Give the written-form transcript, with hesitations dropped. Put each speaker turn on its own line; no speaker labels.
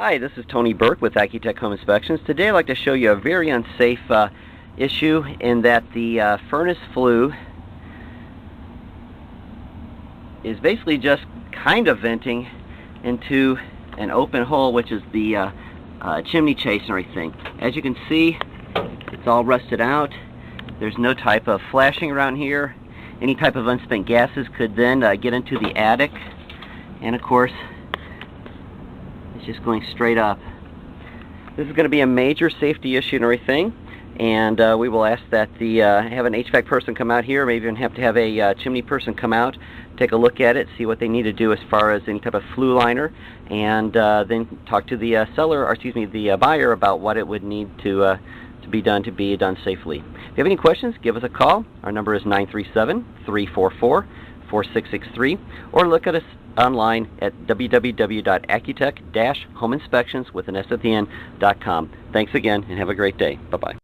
Hi, this is Tony Burk with Accutech Home Inspections. Today I'd like to show you a very unsafe issue in that the furnace flue is basically just kind of venting into an open hole, which is the chimney chase and everything. As you can see, it's all rusted out. There's no type of flashing around here. Any type of unspent gases could then get into the attic, and of course it's just going straight up. This is going to be a major safety issue and everything, and we will ask that have an HVAC person come out here, maybe even have to have a chimney person come out, take a look at it, see what they need to do as far as any type of flue liner, and then talk to the the buyer about what it would need to be done safely. If you have any questions, give us a call. Our number is 937-344-4663, or look at us online at www.accutech-homeinspections with an S at the end.com. Thanks again, and have a great day. Bye-bye.